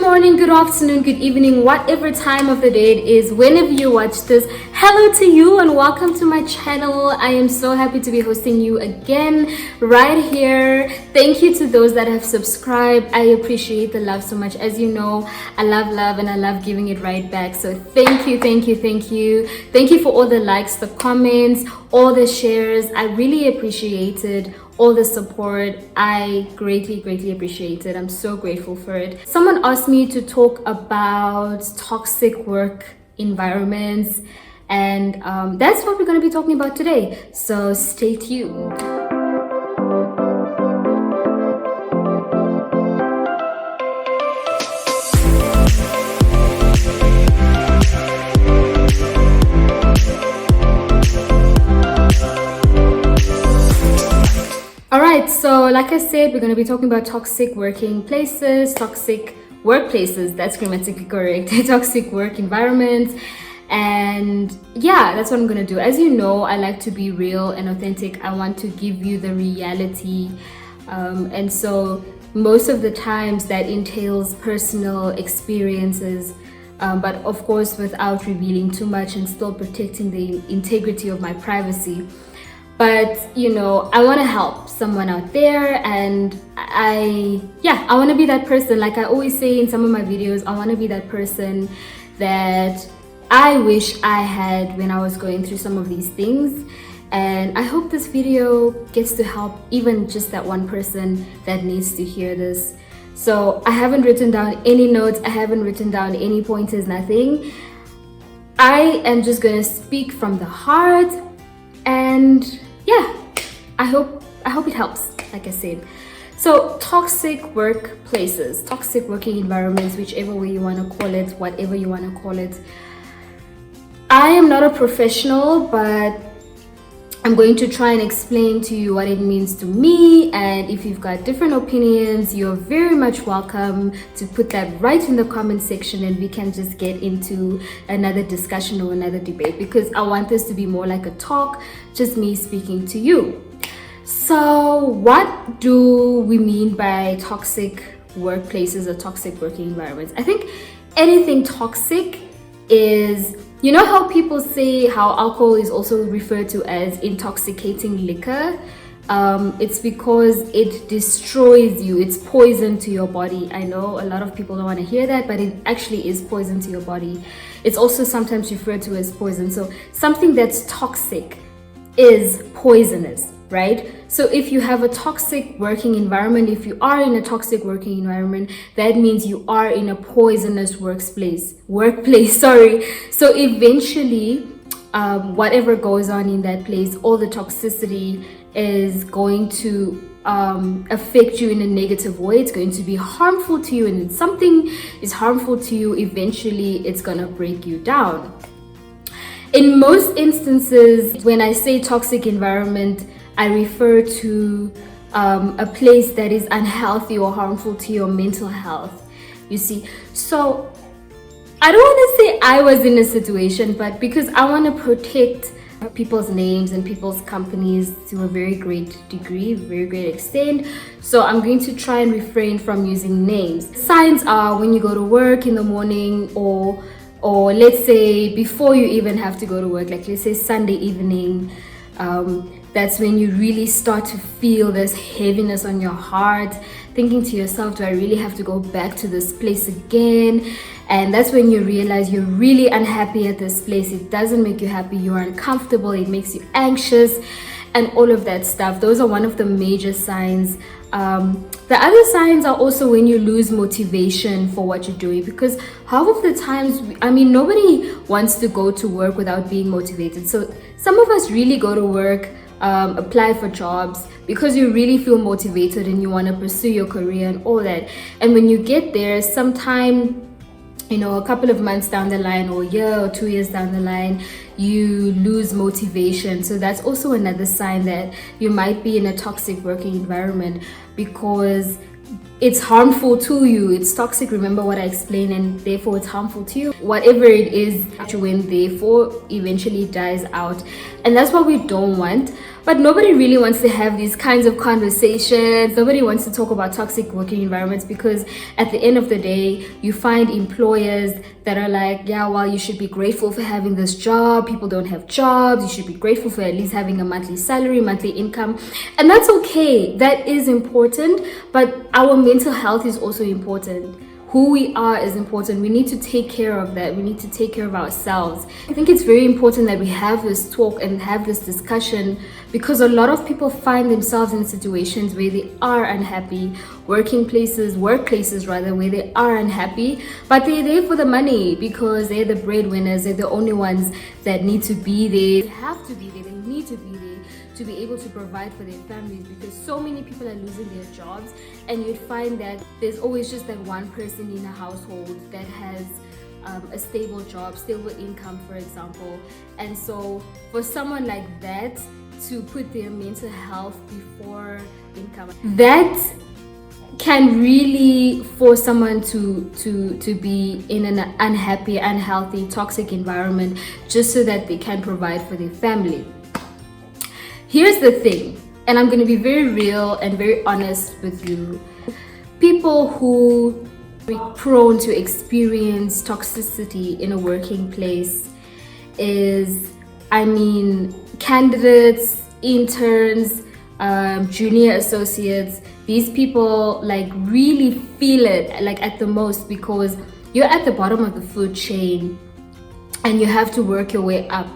morning, good afternoon, good evening, whatever time of the day it is, whenever you watch this. Hello to you and welcome to my channel. I am so happy to be hosting you again right here. Thank you to those that have subscribed. I appreciate the love so much. As you know, I love love and I love giving it right back. So thank you, thank you, thank you. Thank you for all the likes, the comments, all the shares. I really appreciate it. All the support. I greatly appreciate it. I'm so grateful for it. Someone asked me to talk about toxic work environments, and that's what we're going to be talking about today. So stay tuned. Alright, so like I said, we're going to be talking about toxic working places, toxic workplaces, that's grammatically correct, toxic work environments, and yeah, that's what I'm going to do. As you know, I like to be real and authentic. I want to give you the reality, and so most of the times that entails personal experiences, but of course without revealing too much and still protecting the integrity of my privacy. But you know, I want to help someone out there, and I want to be that person. Like I always say in some of my videos, I want to be that person that I wish I had when I was going through some of these things. And I hope this video gets to help even just that one person that needs to hear this. So I haven't written down any notes, I haven't written down any pointers, nothing. I am just gonna speak from the heart, and yeah, I hope it helps, like I said. So toxic workplaces, toxic working environments, whichever way you want to call it, whatever you want to call it. I am not a professional, but I'm going to try and explain to you what it means to me, and if you've got different opinions, you're very much welcome to put that right in the comment section, and we can just get into another discussion or another debate, because I want this to be more like a talk, just me speaking to you. So what do we mean by toxic workplaces or toxic working environments? I think anything toxic is, you know how people say how alcohol is also referred to as intoxicating liquor? It's because it destroys you. It's poison to your body. I know a lot of people don't want to hear that, but it actually is poison to your body. It's also sometimes referred to as poison. So something that's toxic is poisonous, right? So if you have a toxic working environment, if you are in a toxic working environment, that means you are in a poisonous workplace, sorry. So eventually, whatever goes on in that place, all the toxicity is going to affect you in a negative way. It's going to be harmful to you, and if something is harmful to you, eventually it's gonna break you down. In most instances, when I say toxic environment, I refer to a place that is unhealthy or harmful to your mental health, you see. So I don't want to say I was in a situation, but because I want to protect people's names and people's companies to a very great degree, very great extent, so I'm going to try and refrain from using names. Signs are when you go to work in the morning, or let's say before you even have to go to work, like let's say Sunday evening. That's when you really start to feel this heaviness on your heart, thinking to yourself, do I really have to go back to this place again? And that's when you realize you're really unhappy at this place. It doesn't make you happy, you're uncomfortable, it makes you anxious, and all of that stuff. Those are one of the major signs. The other signs are also when you lose motivation for what you're doing, because half of the times, nobody wants to go to work without being motivated. So some of us really go to work, apply for jobs because you really feel motivated and you want to pursue your career and all that. And when you get there, sometime, you know, a couple of months down the line, or a year or 2 years down the line, you lose motivation. So that's also another sign that you might be in a toxic working environment, because it's harmful to you. It's toxic, remember what I explained, and therefore it's harmful to you. Whatever it is that you went there for eventually dies out, and that's what we don't want. But nobody really wants to have these kinds of conversations. Nobody wants to talk about toxic working environments, because at the end of the day, you find employers that are like, yeah, well, you should be grateful for having this job. People don't have jobs. You should be grateful for at least having a monthly salary, monthly income. And that's okay. That is important. But our mental health is also important. Who we are is important. We need to take care of that. We need to take care of ourselves. I think it's very important that we have this talk and have this discussion, because a lot of people find themselves in situations where they are unhappy, workplaces rather, where they are unhappy, but they're there for the money because they're the breadwinners. They're the only ones that need to be there. They have to be there. They need to be there to be able to provide for their families, because so many people are losing their jobs, and you'd find that there's always just that one person in a household that has a stable job, stable income, for example. And so for someone like that to put their mental health before income, that can really force someone to be in an unhappy, unhealthy, toxic environment just so that they can provide for their family. Here's the thing, and I'm going to be very real and very honest with you. People who are prone to experience toxicity in a working place is, candidates, interns, junior associates. These people like really feel it like at the most, because you're at the bottom of the food chain and you have to work your way up.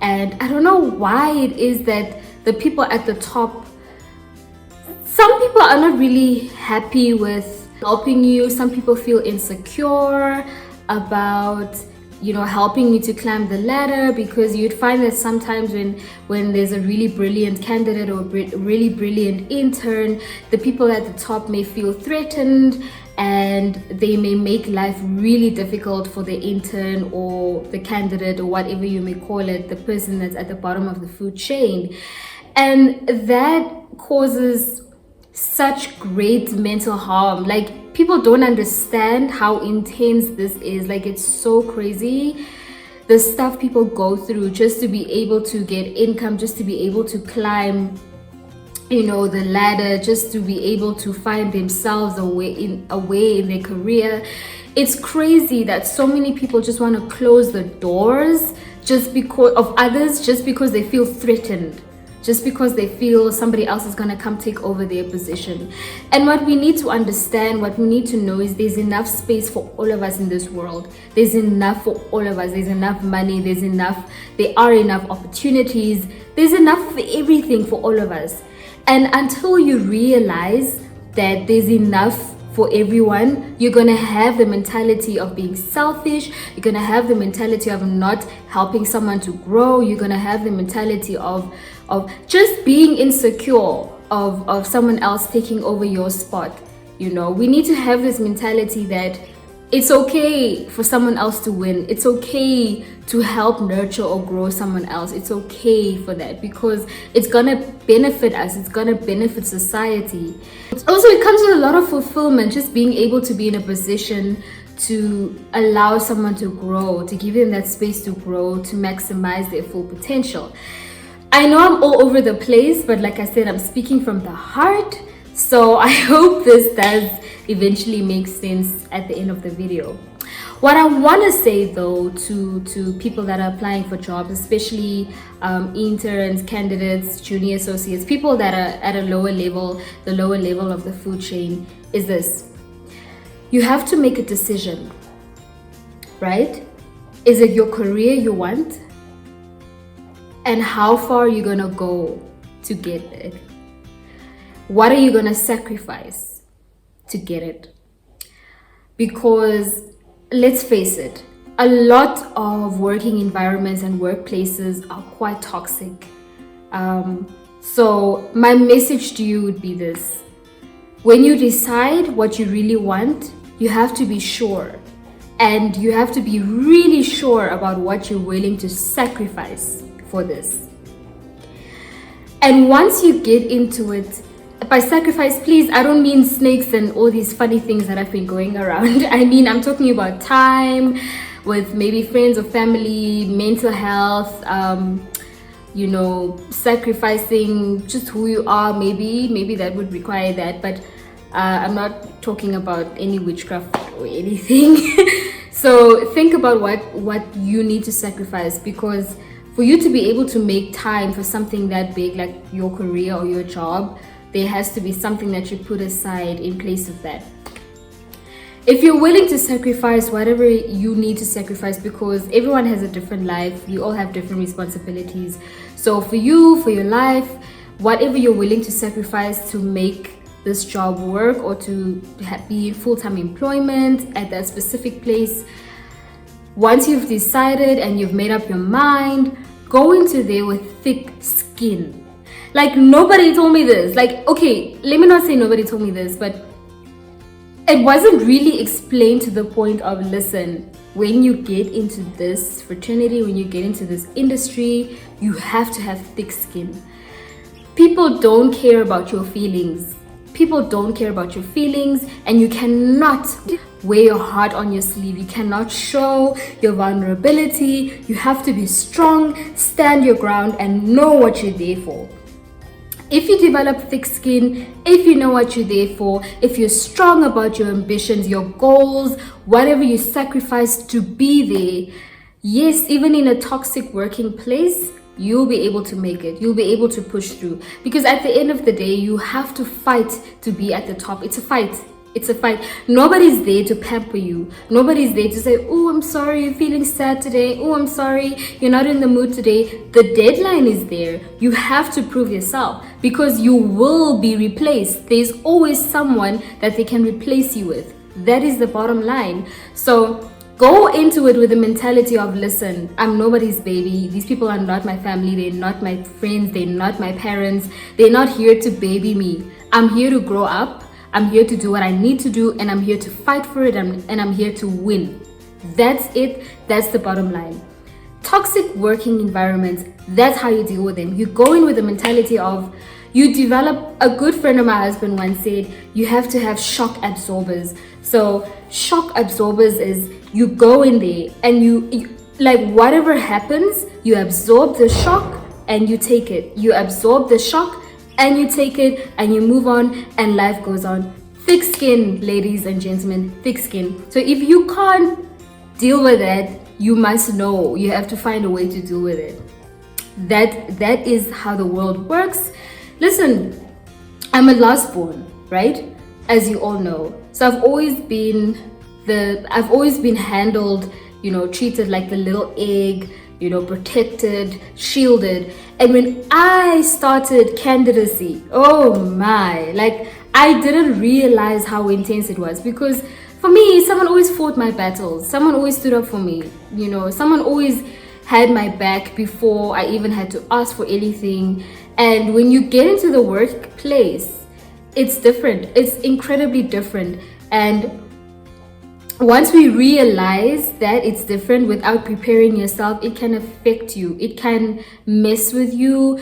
And I don't know why it is that the people at the top, some people are not really happy with helping you. Some people feel insecure about, helping you to climb the ladder, because you'd find that sometimes when there's a really brilliant candidate or a really brilliant intern, the people at the top may feel threatened, and they may make life really difficult for the intern or the candidate, or whatever you may call it, the person that's at the bottom of the food chain. And that causes such great mental harm. Like, people don't understand how intense this is. Like, it's so crazy, the stuff people go through just to be able to get income, just to be able to climb the ladder, just to be able to find themselves a way in their career. It's crazy that so many people just want to close the doors just because of others, just because they feel threatened, just because they feel somebody else is going to come take over their position. And what we need to understand, what we need to know, is there's enough space for all of us in this world. There's enough for all of us. There's enough money. There are enough opportunities. There's enough for everything for all of us. And until you realize that there's enough for everyone, you're going to have the mentality of being selfish. You're going to have the mentality of not helping someone to grow. You're going to have the mentality of just being insecure of someone else taking over your spot. We need to have this mentality that it's okay for someone else to win. It's okay to help nurture or grow someone else. It's okay for that, because it's gonna benefit us. It's gonna benefit society. Also, it comes with a lot of fulfillment, just being able to be in a position to allow someone to grow, to give them that space to grow, to maximize their full potential. I know I'm all over the place, but like I said, I'm speaking from the heart. So I hope this does eventually make sense at the end of the video. What I want to say though to people that are applying for jobs, especially interns, candidates, junior associates, people that are at a lower level, the lower level of the food chain, is this: you have to make a decision, right? Is it your career you want? And how far are you gonna go to get it? What are you gonna sacrifice to get it? Because let's face it, a lot of working environments and workplaces are quite toxic. So my message to you would be this: when you decide what you really want, you have to be sure, and you have to be really sure about what you're willing to sacrifice for this. And once you get into it, by sacrifice, please, I don't mean snakes and all these funny things that have been going around. I'm talking about time with maybe friends or family, mental health, sacrificing just who you are. Maybe that would require that, but I'm not talking about any witchcraft or anything. So think about what you need to sacrifice, because for you to be able to make time for something that big like your career or your job, there has to be something that you put aside in place of that. If you're willing to sacrifice whatever you need to sacrifice, because everyone has a different life, you all have different responsibilities. So for you, for your life, whatever you're willing to sacrifice to make this job work, or to be in full-time employment at that specific place, once you've decided and you've made up your mind, go into there with thick skin. Like, nobody told me this. Like, okay, let me not say nobody told me this, but it wasn't really explained to the point of, listen, when you get into this fraternity, when you get into this industry, you have to have thick skin. People don't care about your feelings. People don't care about your feelings, and you cannot wear your heart on your sleeve. You cannot show your vulnerability. You have to be strong, stand your ground, and know what you're there for. If you develop thick skin, if you know what you're there for, if you're strong about your ambitions, your goals, whatever you sacrifice to be there, yes, even in a toxic working place, you'll be able to make it. You'll be able to push through. Because at the end of the day, you have to fight to be at the top. It's a fight. It's a fight. Nobody's there to pamper you. Nobody's there to say, oh, I'm sorry, you're feeling sad today. Oh, I'm sorry, you're not in the mood today. The deadline is there. You have to prove yourself, because you will be replaced. There's always someone that they can replace you with. That is the bottom line. So go into it with the mentality of, listen, I'm nobody's baby. These people are not my family. They're not my friends. They're not my parents. They're not here to baby me. I'm here to grow up. I'm here to do what I need to do, and I'm here to fight for it, and I'm here to win. That's it. That's the bottom line. Toxic working environments, that's how you deal with them. You go in with the mentality of, you develop, a good friend of my husband once said, you have to have shock absorbers. So shock absorbers is, you go in there and you like, whatever happens, you absorb the shock and you take it. You absorb the shock and you take it, and you move on, and life goes on. Thick skin, ladies and gentlemen, thick skin. So if you can't deal with that, you must know. You have to find a way to deal with it. That is how the world works. Listen, I'm a last born, right? As you all know. So I've always been handled, treated like the little egg, protected, shielded. And when I started candidacy, oh my, like, I didn't realize how intense it was, because for me, someone always fought my battles. Someone always stood up for me. Someone always had my back before I even had to ask for anything. And when you get into the workplace, it's different. It's incredibly different. And once we realize that it's different, without preparing yourself, it can affect you. It can mess with you.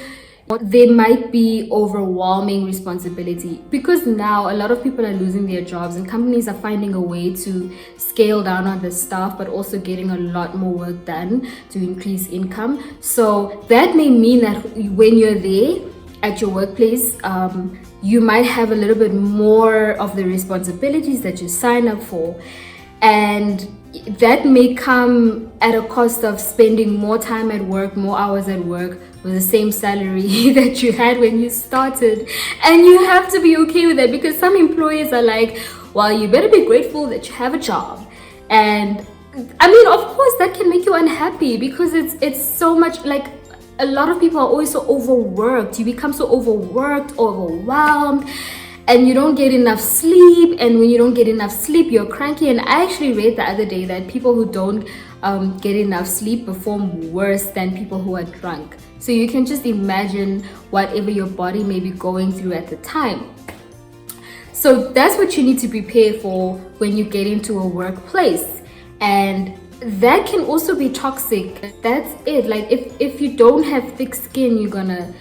There might be overwhelming responsibility, because now a lot of people are losing their jobs, and companies are finding a way to scale down on the staff, but also getting a lot more work done to increase income. So that may mean that when you're there at your workplace, you might have a little bit more of the responsibilities that you sign up for. And that may come at a cost of spending more time at work, more hours at work, with the same salary that you had when you started. And you have to be okay with that, because some employers are like, well, you better be grateful that you have a job. And I mean, of course, that can make you unhappy, because it's so much, like, a lot of people are always so overworked. You become so overworked, overwhelmed, and you don't get enough sleep. And when you don't get enough sleep, you're cranky. And I actually read the other day that people who don't get enough sleep perform worse than people who are drunk. So you can just imagine whatever your body may be going through at the time. So that's what you need to prepare for when you get into a workplace. And that can also be toxic. That's it. Like, if you don't have thick skin, you're gonna,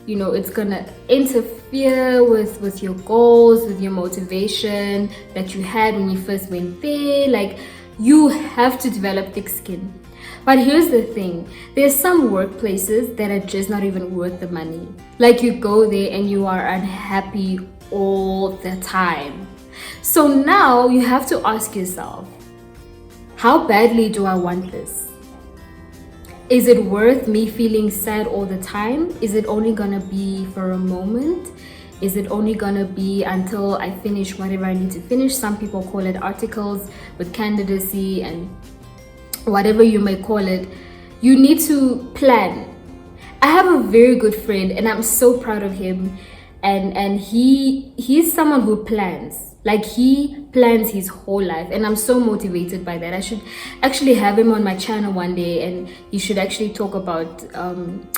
it's gonna interfere with your goals, with your motivation that you had when you first went there. Like, you have to develop thick skin. But here's the thing, there's some workplaces that are just not even worth the money. Like you go there and you are unhappy all the time. So now you have to ask yourself, how badly do I want this? Is it worth me feeling sad all the time? Is it only gonna be for a moment? Is it only gonna be until I finish whatever I need to finish? Some people call it articles with candidacy and whatever you may call it. You need to plan. I have a very good friend and I'm so proud of him, and he's someone who plans. Like he plans his whole life, and I'm so motivated by that. I should actually have him on my channel one day, and he should actually talk about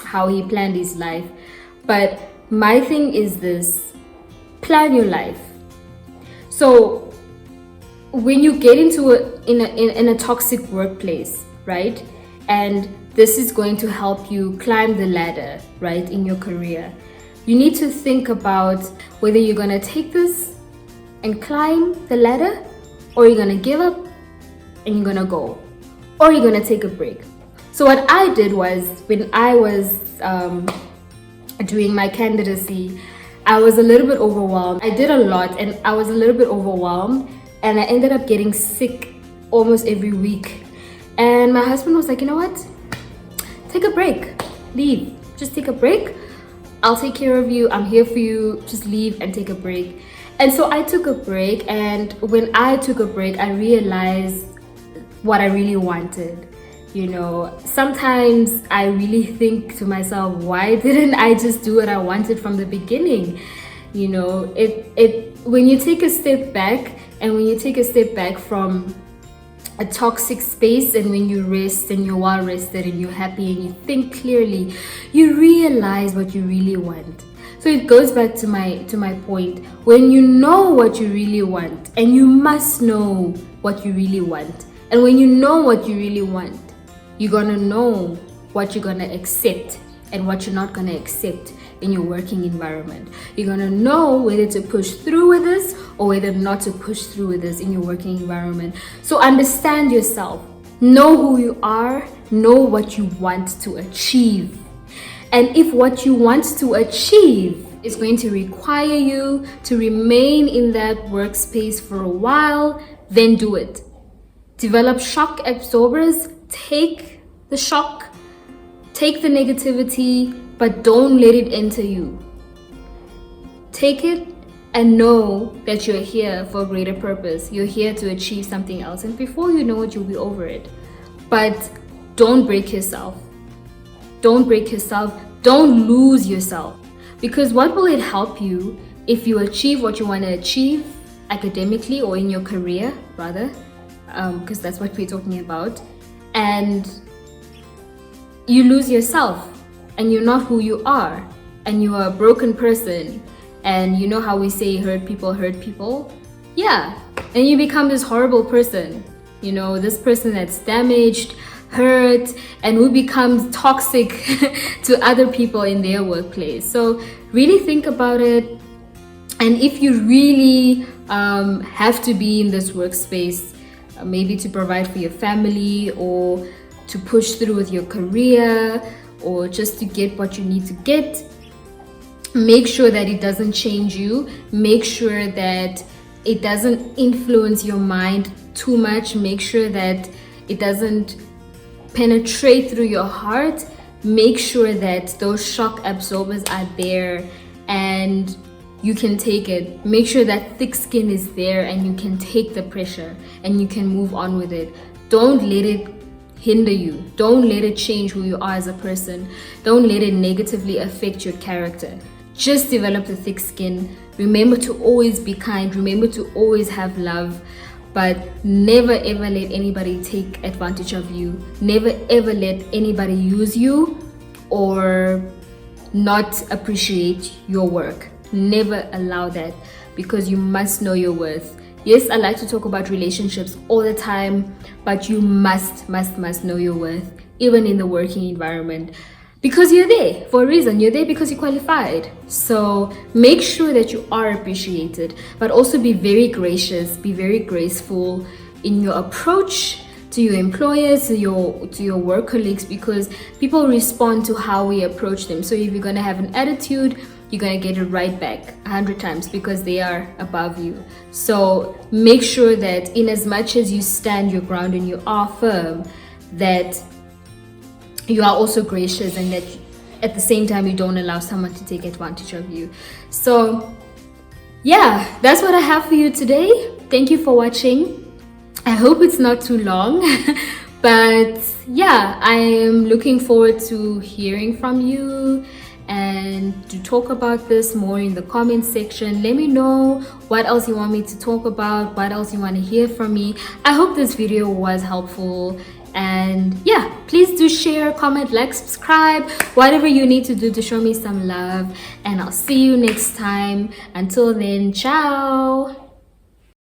how he planned his life. But my thing is this: plan your life. So when you get into in a toxic workplace, right, and this is going to help you climb the ladder, right, in your career, you need to think about whether you're gonna take this and climb the ladder, or you're gonna give up and you're gonna go, or you're gonna take a break. So what I did was, when I was doing my candidacy, I was a little bit overwhelmed. I did a lot and I was a little bit overwhelmed, and I ended up getting sick almost every week. And my husband was like, you know what, take a break, leave, just take a break. I'll take care of you, I'm here for you, just leave and take a break. And so I took a break, and when I took a break, I realized what I really wanted. You know, sometimes I really think to myself, why didn't I just do what I wanted from the beginning? You know, when you take a step back, and when you take a step back from a toxic space, and when you rest and you're well rested and you're happy and you think clearly, you realize what you really want. So it goes back to my point. When you know what you really want, and you must know what you really want, and when you know what you really want, you're gonna know what you're gonna accept and what you're not gonna accept in your working environment. You're gonna know whether to push through with this or whether not to push through with this in your working environment. So understand yourself, know who you are, know what you want to achieve. And if what you want to achieve is going to require you to remain in that workspace for a while, then do it. Develop shock absorbers. Take the shock, take the negativity, but don't let it enter you. Take it and know that you're here for a greater purpose. You're here to achieve something else, and before you know it, you'll be over it. But don't break yourself. Don't break yourself. Don't lose yourself. Because what will it help you if you achieve what you want to achieve academically, or in your career rather, because that's what we're talking about, and you lose yourself and you're not who you are, and you are a broken person, and you know how we say hurt people? Yeah, and you become this horrible person, you know, this person that's damaged, hurt, and who becomes toxic to other people in their workplace. So really think about it. And if you really have to be in this workspace, maybe to provide for your family, or to push through with your career, or just to get what you need to get, make sure that it doesn't change you. Make sure that it doesn't influence your mind too much. Make sure that it doesn't penetrate through your heart. Make sure that those shock absorbers are there and you can take it. Make sure that thick skin is there and you can take the pressure and you can move on with it. Don't let it hinder you. Don't let it change who you are as a person. Don't let it negatively affect your character. Just develop the thick skin. Remember to always be kind. Remember to always have love. But never ever let anybody take advantage of you. Never ever let anybody use you or not appreciate your work. Never allow that, because you must know your worth. Yes, I like to talk about relationships all the time, but you must know your worth, even in the working environment, because you're there for a reason. You're there because you qualified. So make sure that you are appreciated, but also be very gracious, be very graceful in your approach to your employers, to your work colleagues, because people respond to how we approach them. So if you're going to have an attitude, you're going to get it right back 100 times, because they are above you. So make sure that in as much as you stand your ground and you are firm, that you are also gracious, and that at the same time you don't allow someone to take advantage of you. So yeah, that's what I have for you today. Thank you for watching. I hope it's not too long, but yeah, I am looking forward to hearing from you and to talk about this more in the comment section. Let me know what else you want me to talk about, what else you want to hear from me. I hope this video was helpful, and yeah, please do share, comment, like, subscribe, whatever you need to do to show me some love, and I'll see you next time. Until then, ciao.